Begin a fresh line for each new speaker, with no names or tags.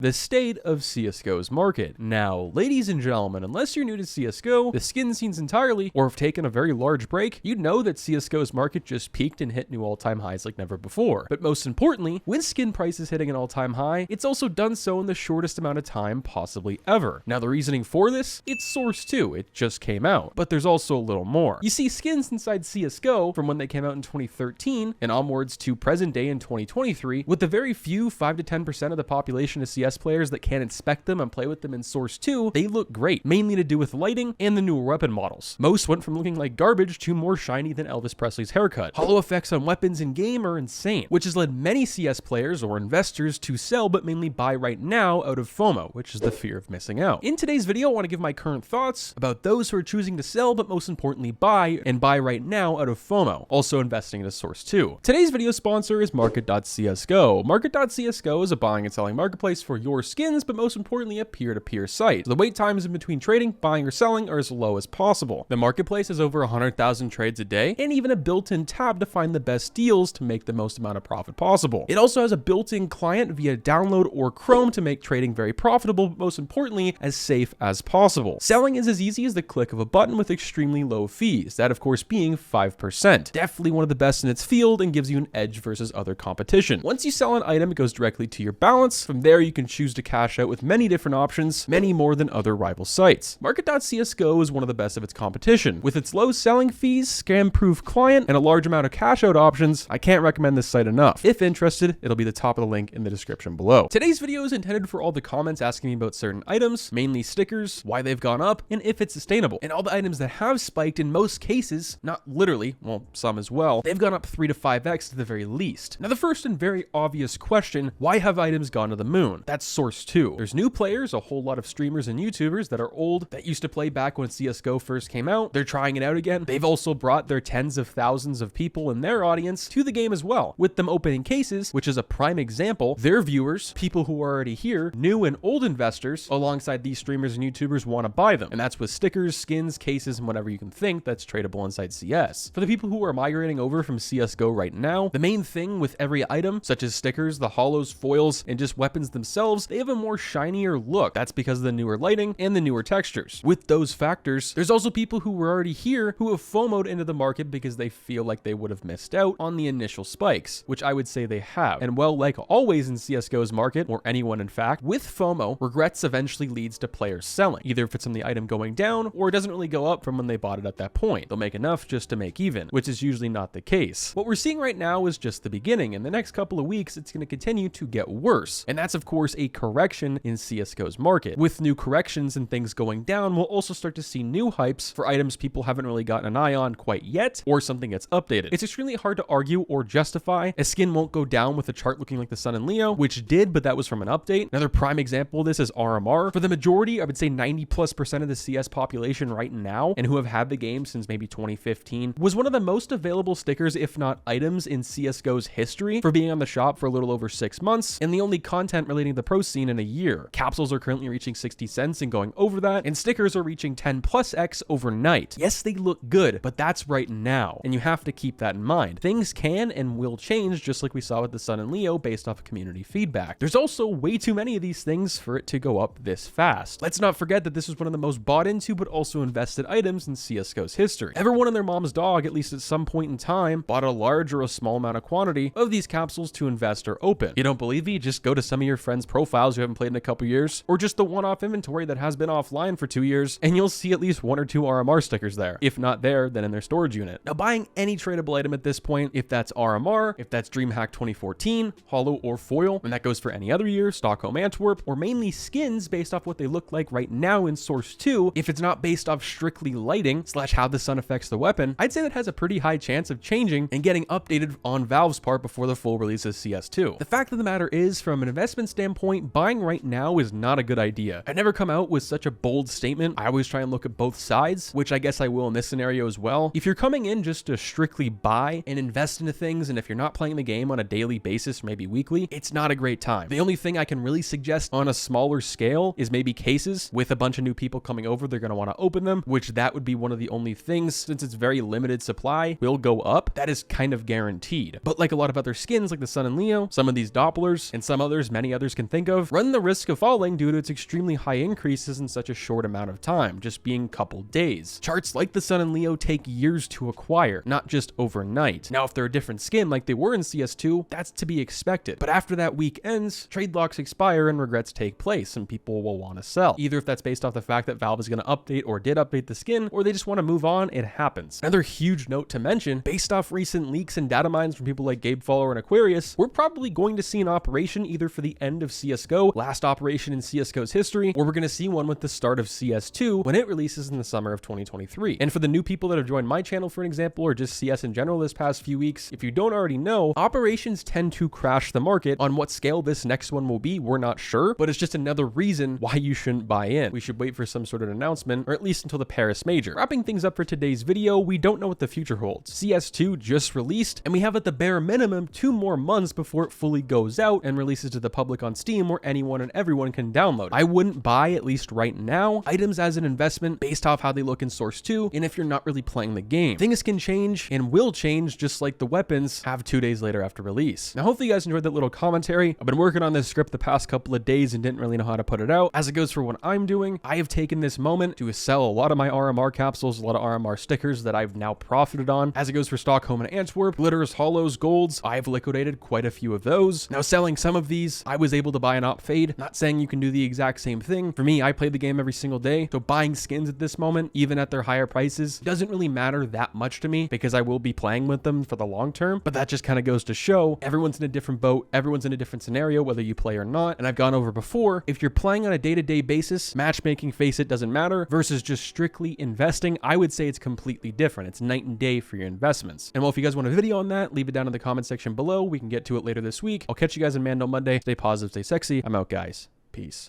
the state of CSGO's market. Now, ladies and gentlemen, unless you're new to CSGO, the skin scenes entirely, or have taken a very large break, you'd know that CSGO's market just peaked and hit new all-time highs like never before. But most importantly, with skin prices hitting an all-time high, it's also done so in the shortest amount of time possibly ever. Now, the reasoning for this, it's Source 2, it just came out, but there's also a little more. You see, skins inside CSGO, from when they came out in 2013 and onwards to present day in 2023, with the very few 5 to 10% of the population of CS players that can inspect them and play with them in Source 2, they look great, mainly to do with lighting and the newer weapon models. Most went from looking like garbage to more shiny than Elvis Presley's haircut. Hollow effects on weapons in game are insane, which has led many CS players or investors to sell but mainly buy right now out of FOMO, which is the fear of missing out. In today's video, I want to give my current thoughts about those who are choosing to sell but most importantly buy right now out of FOMO, also investing in a Source 2. Today's video sponsor is Market.CSGO. Market.CSGO is a buying and selling marketplace for your skins, but most importantly a peer-to-peer site. So the wait times in between trading, buying, or selling are as low as possible. The marketplace has over 100,000 trades a day and even a built-in tab to find the best deals to make the most amount of profit possible. It also has a built-in client via download or Chrome to make trading very profitable, but most importantly as safe as possible. Selling is as easy as the click of a button with extremely low fees, that of course being 5%. Definitely one of the best in its field and gives you an edge versus other competition. Once you sell an item, it goes directly to your balance. From there, you can choose to cash out with many different options, many more than other rival sites. Market.CSGO is one of the best of its competition. With its low selling fees, scam-proof client, and a large amount of cash out options, I can't recommend this site enough. If interested, it'll be the top of the link in the description below. Today's video is intended for all the comments asking me about certain items, mainly stickers, why they've gone up, and if it's sustainable. And all the items that have spiked, in most cases, not literally, well, some as well, they've gone up 3 to 5x to the very least. Now, the first and very obvious question, why have items gone to the moon? That's Source 2. There's new players, a whole lot of streamers and YouTubers that are old, that used to play back when CSGO first came out. They're trying it out again. They've also brought their tens of thousands of people in their audience to the game as well, with them opening cases, which is a prime example. Their viewers, people who are already here, new and old investors, alongside these streamers and YouTubers want to buy them. And that's with stickers, skins, cases, and whatever you can think that's tradable inside CS. For the people who are migrating over from CSGO right now, the main thing with every item, such as stickers, the hollows, foils, and just weapons themselves, they have a more shinier look. That's because of the newer lighting and the newer textures. With those factors, there's also people who were already here who have FOMO'd into the market because they feel like they would have missed out on the initial spikes, which I would say they have. And well, like always in CSGO's market, or anyone in fact, with FOMO, regrets eventually leads to players selling, either if it's from the item going down or it doesn't really go up from when they bought it at that point. They'll make enough just to make even, which is usually not the case. What we're seeing right now is just the beginning. In the next couple of weeks, it's going to continue to get worse. And that's of course a correction in CSGO's market. With new corrections and things going down, we'll also start to see new hypes for items people haven't really gotten an eye on quite yet, or something gets updated. It's extremely hard to argue or justify a skin won't go down with a chart looking like the Sun and Leo, which did, but that was from an update. Another prime example of this is RMR. For the majority, I would say 90+% of the CS population right now, and who have had the game since maybe 2015, was one of the most available stickers, if not items, in CSGO's history for being on the shop for a little over 6 months, and the only content relating to the pro scene in a year. Capsules are currently reaching 60 cents and going over that, and stickers are reaching 10+x overnight. Yes, they look good, but that's right now, and you have to keep that in mind. Things can and will change, just like we saw with the Sun and Leo based off of community feedback. There's also way too many of these things for it to go up this fast. Let's not forget that this is one of the most bought into but also invested items in CSGO's history. Everyone and their mom's dog, at least at some point in time, bought a large or a small amount of quantity of these capsules to invest or open. You don't believe me? Just go to some of your friends' profiles who haven't played in a couple years, or just the one-off inventory that has been offline for 2 years, and you'll see at least 1 or 2 RMR stickers there. If not there, then in their storage unit. Now, buying any tradable item at this point, if that's RMR, if that's DreamHack 2014, hollow or foil, and that goes for any other year, Stockholm Antwerp, or mainly skins based off what they look like right now in Source 2, if it's not based off strictly lighting / how the sun affects the weapon, I'd say that has a pretty high chance of changing and getting updated on Valve's part before the full release of CS2. The fact of the matter is, from an investment standpoint, buying right now is not a good idea. I've never come out with such a bold statement. I always try and look at both sides, which I guess I will in this scenario as well. If you're coming in just to strictly buy and invest into things, and if you're not playing the game on a daily basis, maybe weekly, it's not a great time. The only thing I can really suggest on a smaller scale is maybe cases. With a bunch of new people coming over, they're going to want to open them, which that would be one of the only things, since it's very limited supply, will go up. That is kind of guaranteed. But like a lot of other skins like the Sun and Leo, some of these Dopplers, and some others, many others can think of run the risk of falling due to its extremely high increases in such a short amount of time, just being couple days. Charts like the Sun and Leo take years to acquire, not just overnight. Now, if they're a different skin like they were in CS2, that's to be expected. But after that week ends, trade locks expire and regrets take place, and people will want to sell. Either if that's based off the fact that Valve is going to update or did update the skin, or they just want to move on, it happens. Another huge note to mention, based off recent leaks and data mines from people like Gabe Follower and Aquarius, we're probably going to see an operation either for the end of CSGO, last operation in CSGO's history, or we're going to see one with the start of CS2 when it releases in the summer of 2023. And for the new people that have joined my channel, for an example, or just CS in general this past few weeks, if you don't already know, operations tend to crash the market. On what scale this next one will be, we're not sure, but it's just another reason why you shouldn't buy in. We should wait for some sort of announcement, or at least until the Paris Major. Wrapping things up for today's video, we don't know what the future holds. CS2 just released, and we have at the bare minimum 2 more months before it fully goes out and releases to the public on Steam where anyone and everyone can download it. I wouldn't buy, at least right now, items as an investment based off how they look in Source 2, and if you're not really playing the game. Things can change and will change just like the weapons have 2 days later after release. Now, hopefully you guys enjoyed that little commentary. I've been working on this script the past couple of days and didn't really know how to put it out. As it goes for what I'm doing, I have taken this moment to sell a lot of my RMR capsules, a lot of RMR stickers that I've now profited on. As it goes for Stockholm and Antwerp, glitters, hollows, golds, I've liquidated quite a few of those. Now, selling some of these, I was able to buy an op fade. Not saying you can do the exact same thing. For me, I play the game every single day, so buying skins at this moment, even at their higher prices, doesn't really matter that much to me because I will be playing with them for the long term. But that just kind of goes to show everyone's in a different boat, everyone's in a different scenario, whether you play or not. And I've gone over before, if you're playing on a day-to-day basis, matchmaking, face it, doesn't matter, versus just strictly investing, I would say it's completely different. It's night and day for your investments. And well, if you guys want a video on that, leave it down in the comment section below. We can get to it later this week. I'll catch you guys on Mando Monday. Stay positive, stay sexy. I'm out, guys. Peace.